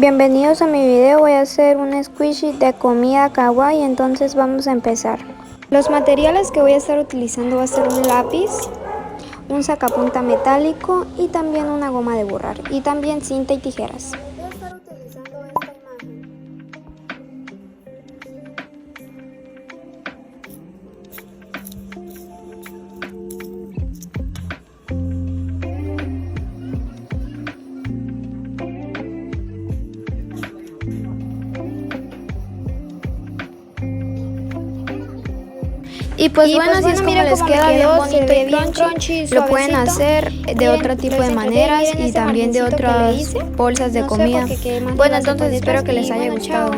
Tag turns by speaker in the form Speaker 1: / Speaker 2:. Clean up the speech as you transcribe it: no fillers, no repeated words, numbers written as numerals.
Speaker 1: Bienvenidos a mi video. Voy a hacer un squishy de comida kawaii, entonces vamos a empezar. Los materiales que voy a estar utilizando va a ser un lápiz, un sacapunta metálico y también una goma de borrar y también cinta y tijeras. Voy a estar utilizando esta imagen. Y pues bueno, así es como les queda bien bonito y bien crunchy, lo pueden hacer de otro tipo de maneras y también de otras bolsas de comida. Bueno, entonces espero que les haya gustado.